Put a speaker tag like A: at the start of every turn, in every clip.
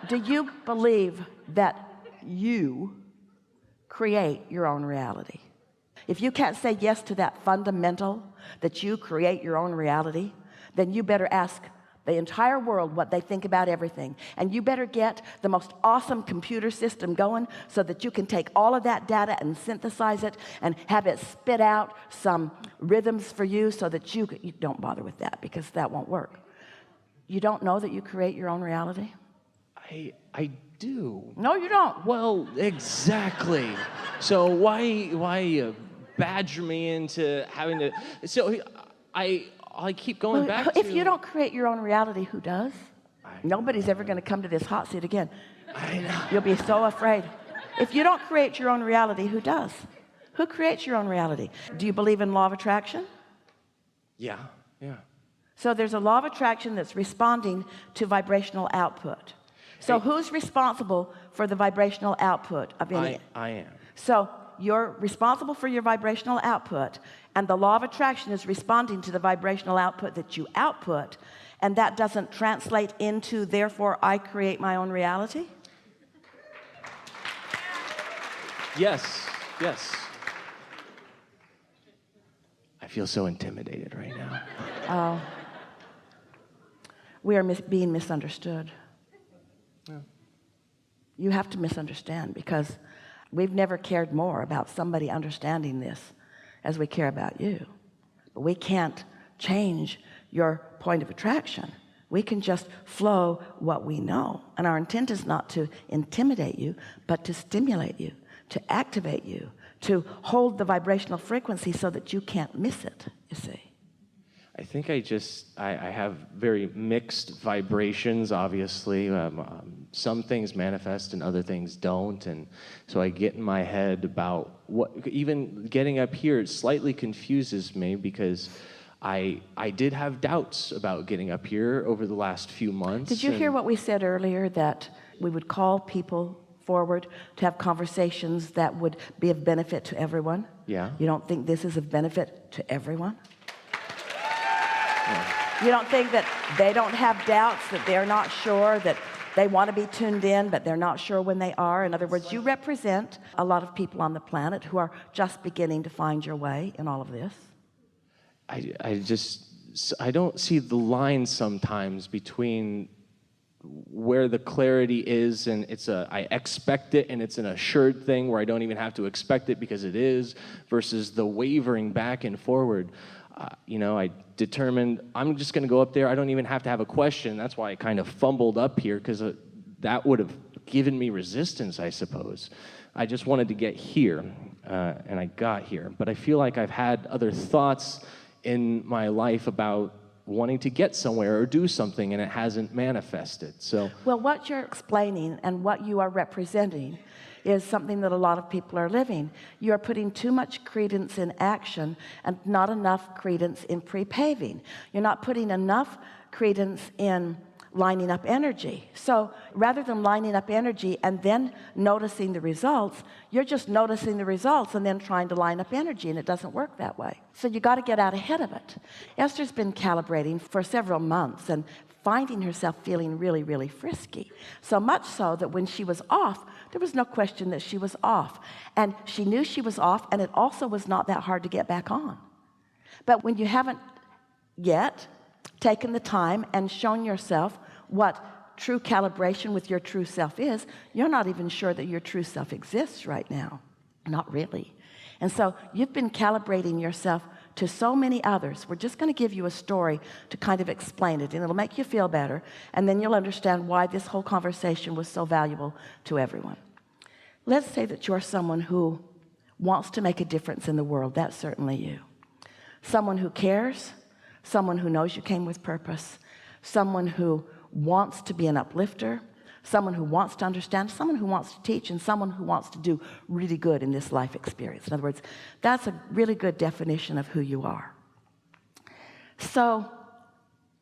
A: Do you believe that you create your own reality? If you can't say yes to that fundamental, that you create your own reality, then you better ask the entire world what they think about everything, and you better get the most awesome computer system going so that you can take all of that data and synthesize it and have it spit out some rhythms for you so that you don't bother with that, because that won't work. You don't know that you create your own reality?
B: I do.
A: No, you don't.
B: Well, exactly. So why badger me into having to? So I keep going back to.
A: If you don't create your own reality, who does? Nobody's ever going to come to this hot seat again.
B: I know.
A: You'll be so afraid. If you don't create your own reality, who does? Who creates your own reality? Do you believe in law of attraction?
B: Yeah.
A: So there's a law of attraction that's responding to vibrational output. So who's responsible for the vibrational output of any?
B: I am.
A: So you're responsible for your vibrational output, and the law of attraction is responding to the vibrational output that you output, and that doesn't translate into, therefore, I create my own reality?
B: Yes. I feel so intimidated right now.
A: Oh. We are being misunderstood.
B: Yeah.
A: You have to misunderstand, because we've never cared more about somebody understanding this as we care about you. But we can't change your point of attraction. We can just flow what we know. And our intent is not to intimidate you, but to stimulate you, to activate you, to hold the vibrational frequency so that you can't miss it, you see.
B: I think I have very mixed vibrations, obviously. Some things manifest and other things don't. And so I get in my head about what, even getting up here, it slightly confuses me, because I did have doubts about getting up here over the last few months.
A: Did you hear what we said earlier, that we would call people forward to have conversations that would be of benefit to everyone?
B: Yeah.
A: You don't think this is of benefit to everyone? You don't think that they don't have doubts, that they're not sure, that they want to be tuned in, but they're not sure when they are? In other words, you represent a lot of people on the planet who are just beginning to find your way in all of this.
B: I don't see the line sometimes between where the clarity is, and I expect it and it's an assured thing where I don't even have to expect it because it is, versus the wavering back and forward. I determined I'm just going to go up there. I don't even have to have a question. That's why I kind of fumbled up here, because that would have given me resistance, I suppose. I just wanted to get here, and I got here. But I feel like I've had other thoughts in my life about wanting to get somewhere or do something, and it hasn't manifested. So,
A: well, what you're explaining and what you are representing is something that a lot of people are living. You are putting too much credence in action and not enough credence in pre-paving. You're not putting enough credence in lining up energy. So rather than lining up energy and then noticing the results, you're just noticing the results and then trying to line up energy, and it doesn't work that way. So you got to get out ahead of it. Esther's been calibrating for several months and finding herself feeling really, really frisky. So much so that when she was off, there was no question that she was off. And she knew she was off, and it also was not that hard to get back on. But when you haven't yet taken the time and shown yourself what true calibration with your true self is, you're not even sure that your true self exists right now. Not really. And so you've been calibrating yourself to so many others. We're just going to give you a story to kind of explain it, and it'll make you feel better, and then you'll understand why this whole conversation was so valuable to everyone. Let's say that you're someone who wants to make a difference in the world. That's certainly you. Someone who cares, someone who knows you came with purpose, someone who wants to be an uplifter, someone who wants to understand, someone who wants to teach, and someone who wants to do really good in this life experience. In other words, that's a really good definition of who you are. So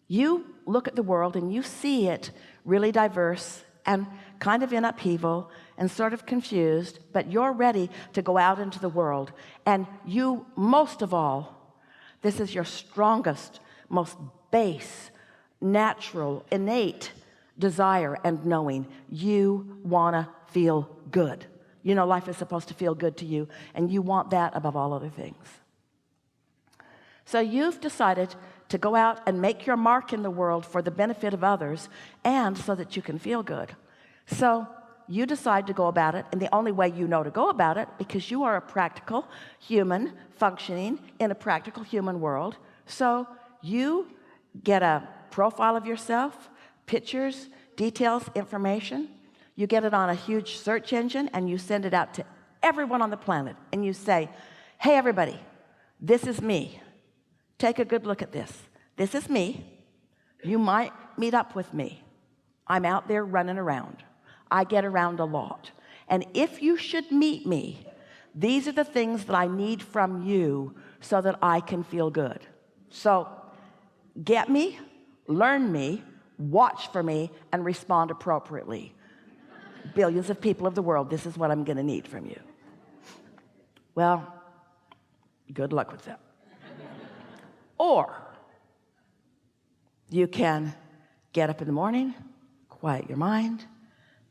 A: you look at the world and you see it really diverse and kind of in upheaval and sort of confused, but you're ready to go out into the world. And you, most of all, this is your strongest, most base, natural, innate desire and knowing you want to feel good. You know, life is supposed to feel good to you, and you want that above all other things. So you've decided to go out and make your mark in the world for the benefit of others and so that you can feel good. So you decide to go about it in the only way you know to go about it, because you are a practical human functioning in a practical human world. So you get a profile of yourself, pictures, details, information. You get it on a huge search engine and you send it out to everyone on the planet, and you say, hey everybody, this is me. Take a good look at this. This is me. You might meet up with me. I'm out there running around. I get around a lot. And if you should meet me, these are the things that I need from you so that I can feel good. So get me, learn me, watch for me, and respond appropriately. Billions of people of the world, this is what I'm going to need from you. Well, good luck with that. Or you can get up in the morning, quiet your mind,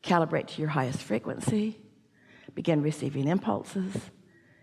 A: calibrate to your highest frequency, begin receiving impulses.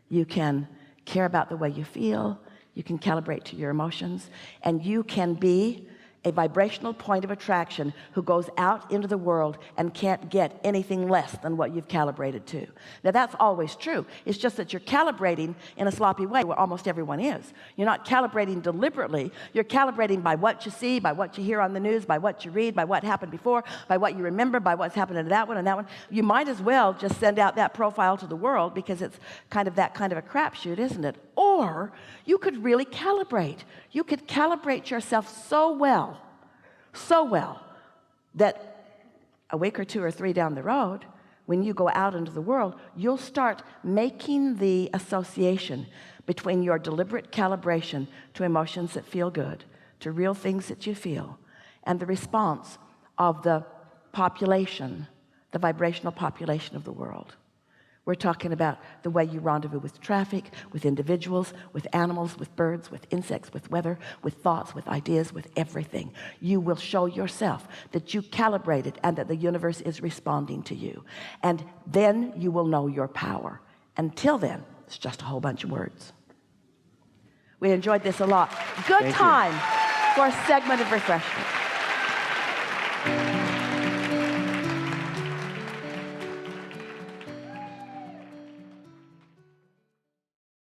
A: You can care about the way you feel. You can calibrate to your emotions, and you can be a vibrational point of attraction who goes out into the world and can't get anything less than what you've calibrated to. Now that's always true. It's just that you're calibrating in a sloppy way, where almost everyone is. You're not calibrating deliberately. You're calibrating by what you see, by what you hear on the news, by what you read, by what happened before, by what you remember, by what's happened to that one and that one. You might as well just send out that profile to the world, because it's kind of that kind of a crapshoot, isn't it? Or you could really calibrate. You could calibrate yourself so well that a week or 2 or 3 down the road, when you go out into the world, you'll start making the association between your deliberate calibration to emotions that feel good, to real things that you feel, and the response of the population, the vibrational population of the world. We're talking about the way you rendezvous with traffic, with individuals, with animals, with birds, with insects, with weather, with thoughts, with ideas, with everything. You will show yourself that you calibrated and that the universe is responding to you. And then you will know your power. Until then, it's just a whole bunch of words. We enjoyed this a lot. Good time for a segment of refreshment.